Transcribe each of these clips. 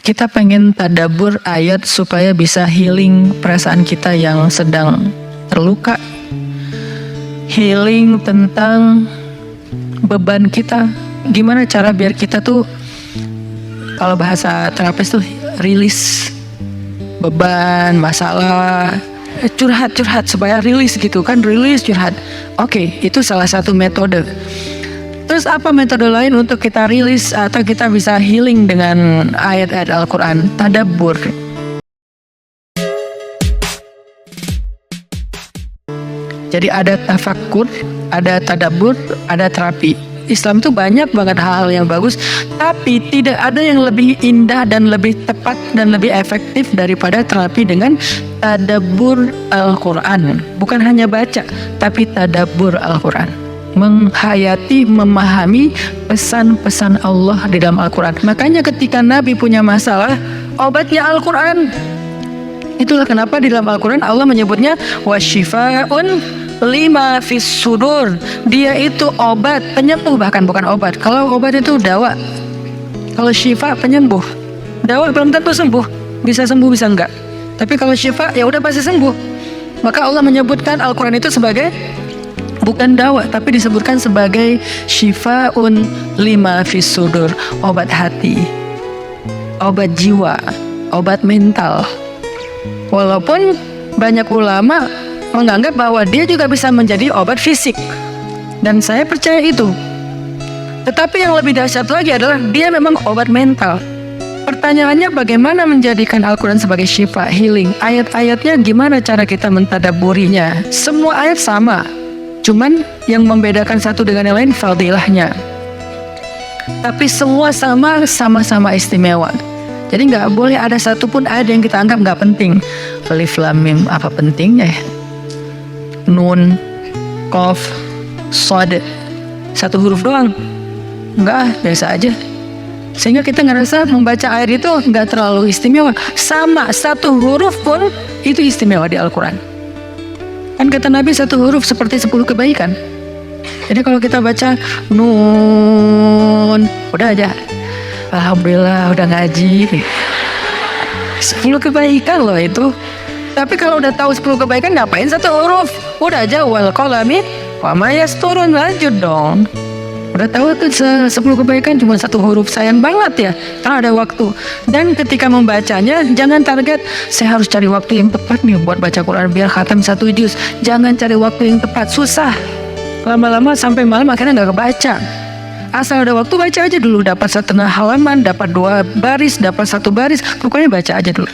kita pengen tadabur ayat supaya bisa healing perasaan kita yang sedang terluka, healing tentang beban kita. Gimana cara biar kita tuh, kalau bahasa terapis tuh, rilis beban, masalah, curhat supaya rilis gitu kan, rilis curhat. Oke, itu salah satu metode. Terus apa metode lain untuk kita rilis atau kita bisa healing dengan ayat-ayat Al-Quran? Tadabbur. Jadi ada tafakkur, ada tadabbur, ada terapi. Islam tuh banyak banget hal yang bagus, tapi tidak ada yang lebih indah dan lebih tepat dan lebih efektif daripada terapi dengan tadabbur Al-Quran. Bukan hanya baca, tapi tadabbur Al-Quran. Menghayati, memahami pesan-pesan Allah di dalam Al-Quran. Makanya ketika Nabi punya masalah, obatnya Al-Quran. Itulah kenapa di dalam Al-Quran Allah menyebutnya wasyifa'un lima fis sudur. Dia itu obat, penyembuh, bahkan bukan obat. Kalau obat itu dawa, kalau syifa penyembuh. Dawa belum tentu sembuh, bisa sembuh bisa enggak. Tapi kalau syifa ya udah pasti sembuh. Maka Allah menyebutkan Al-Quran itu sebagai bukan dawa, tapi disebutkan sebagai syifaun lima fis sudur, obat hati, obat jiwa, obat mental. Walaupun banyak ulama menganggap bahwa dia juga bisa menjadi obat fisik, dan saya percaya itu. Tetapi yang lebih dahsyat lagi adalah dia memang obat mental. Pertanyaannya, bagaimana menjadikan Al-Quran sebagai syifa, healing? Ayat-ayatnya gimana cara kita mentadaburinya? Semua ayat sama, cuman yang membedakan satu dengan yang lain fadilahnya. Tapi semua sama-sama istimewa. Jadi nggak boleh ada satupun ayat yang kita anggap nggak penting. Alif Lam Mim, apa pentingnya ya? Nun, Qaf, Shad, satu huruf doang. Enggak, biasa aja. Sehingga kita ngerasa membaca ayat itu nggak terlalu istimewa. Sama, satu huruf pun itu istimewa di Al-Quran. Kan kata Nabi, satu huruf seperti 10 kebaikan. Jadi kalau kita baca Nun, udah aja, alhamdulillah udah ngaji. 10 kebaikan loh itu. Tapi kalau udah tahu 10 kebaikan, ngapain satu huruf? Udah aja wal qalami wa ma yasturun, lanjut dong. Udah tahu tuh 10 kebaikan cuma satu huruf, sayang banget ya, kan ada waktu. Dan ketika membacanya, jangan target saya harus cari waktu yang tepat nih buat baca Quran biar khatam 1 juz. Jangan cari waktu yang tepat, susah. Lama-lama sampai malam akhirnya nggak kebaca. Asal ada waktu baca aja dulu, dapat setengah halaman, dapat 2 baris, dapat 1 baris, pokoknya baca aja dulu.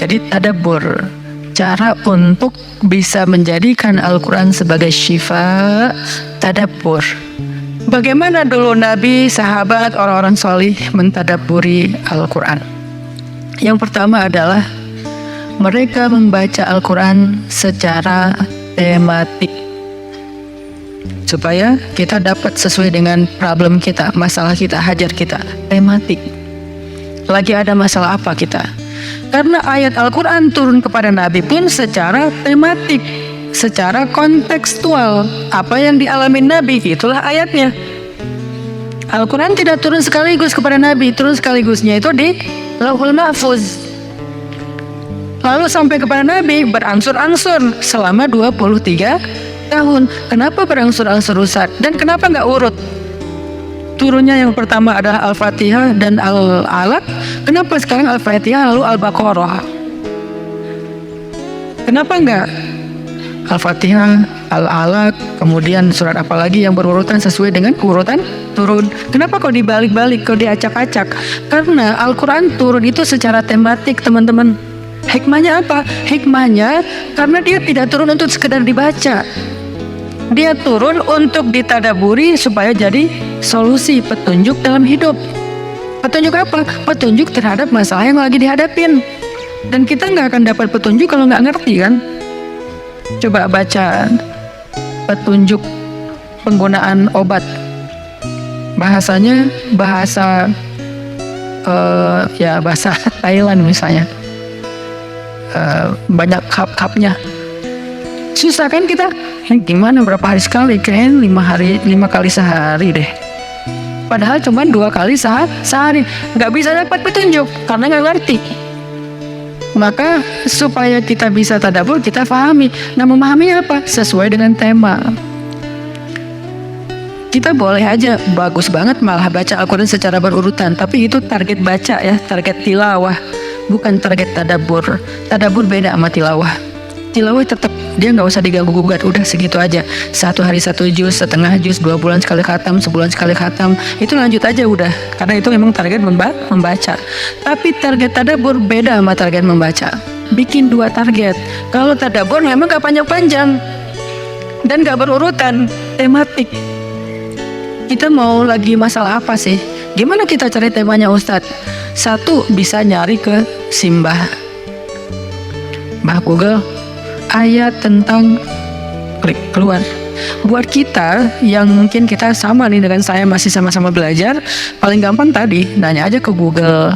Jadi tadabbur, cara untuk bisa menjadikan Al-Quran sebagai syifa, tadabbur. Bagaimana dulu Nabi, sahabat, orang-orang solih mentadabburi Al-Quran? Yang pertama adalah mereka membaca Al-Quran secara tematik, supaya kita dapat sesuai dengan problem kita, masalah kita, hajar kita, tematik. Lagi ada masalah apa kita? Karena ayat Al-Quran turun kepada Nabi pun secara tematik, secara kontekstual. Apa yang dialami Nabi, itulah ayatnya. Al-Quran tidak turun sekaligus kepada Nabi, turun sekaligusnya itu di Lauhul Mahfuz. Lalu sampai kepada Nabi berangsur-angsur selama 23 tahun. Kenapa berangsur-angsur, Ustaz? Dan kenapa nggak urut? Turunnya yang pertama adalah Al-Fatihah dan Al-Alaq. Kenapa sekarang Al-Fatihah lalu Al-Baqarah? Kenapa enggak Al-Fatihah, Al-Alaq, kemudian surat apa lagi yang berurutan sesuai dengan urutan turun? Kenapa kok dibalik-balik, kok diacak-acak? Karena Al-Quran turun itu secara tematik, teman-teman. Hikmahnya apa? Hikmahnya karena dia tidak turun untuk sekedar dibaca. Dia turun untuk ditadaburi supaya jadi solusi, petunjuk dalam hidup. Petunjuk apa? Petunjuk terhadap masalah yang lagi dihadapin. Dan kita nggak akan dapat petunjuk kalau nggak ngerti kan? Coba baca petunjuk penggunaan obat. Bahasanya bahasa bahasa Thailand misalnya. Banyak kap-kapnya. Susah kan kita? Gimana berapa hari sekali? Kayaknya 5 kali sehari deh. padahal cuma 2 kali sehari. Nggak bisa dapat petunjuk karena nggak ngerti. Maka supaya kita bisa tadabbur, kita pahami. Nah, memahami apa? Sesuai dengan tema. Kita boleh aja bagus banget malah baca Al-Quran secara berurutan, tapi itu target baca ya, target tilawah, bukan target tadabbur. Tadabbur beda sama tilawah. Tilawah tetap dia nggak usah diganggu gugat, udah segitu aja. 1 hari 1 juz, setengah juz, 2 bulan sekali khatam, sebulan sekali khatam, itu lanjut aja udah. Karena itu memang target membaca. Tapi target tadabbur beda sama target membaca. Bikin 2 target. Kalau tadabbur memang gak panjang-panjang dan gak berurutan, tematik. Kita mau lagi masalah apa sih? Gimana kita cari temanya Ustadz? 1, bisa nyari ke Simbah, Mbah Google, ayat tentang, klik keluar. Buat kita yang mungkin kita sama nih dengan saya, masih sama-sama belajar, paling gampang tadi nanya aja ke Google,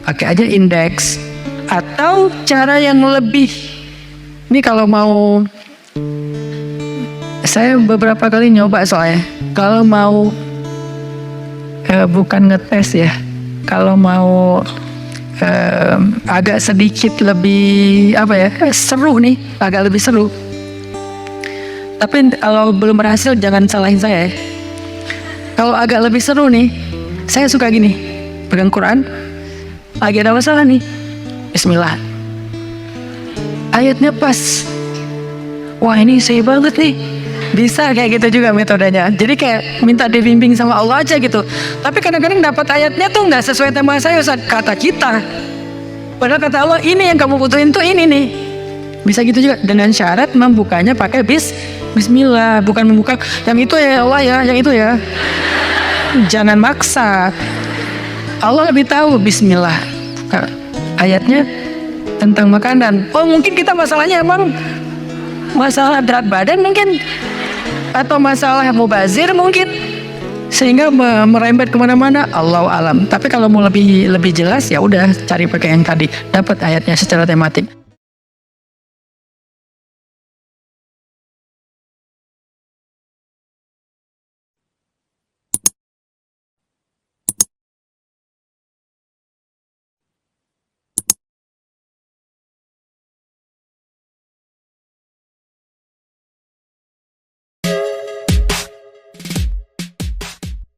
pakai aja indeks. Atau cara yang lebih, ini kalau mau, saya beberapa kali nyoba soalnya, kalau mau bukan ngetes ya, kalau mau agak sedikit lebih seru nih, agak lebih seru. Tapi kalau belum berhasil jangan salahin saya ya. Kalau agak lebih seru nih, saya suka gini, pegang Quran, lagi ada masalah nih, Bismillah, ayatnya pas, wah ini saya banget nih. Bisa kayak gitu juga metodenya. Jadi kayak minta dibimbing sama Allah aja gitu. Tapi kadang-kadang dapat ayatnya tuh nggak sesuai tema saya, Ustaz, kata kita. Padahal kata Allah ini yang kamu butuhin tuh ini nih. Bisa gitu juga dengan syarat membukanya pakai Bismillah, bukan membuka yang itu ya Allah ya, yang itu ya. Jangan maksa. Allah lebih tahu. Bismillah. Ayatnya tentang makanan. Oh mungkin kita masalahnya emang masalah berat badan mungkin, atau masalah mubazir mungkin, sehingga merembet kemana-mana. Allahu alam. Tapi kalau mau lebih jelas ya udah cari pakai yang tadi, dapat ayatnya secara tematik.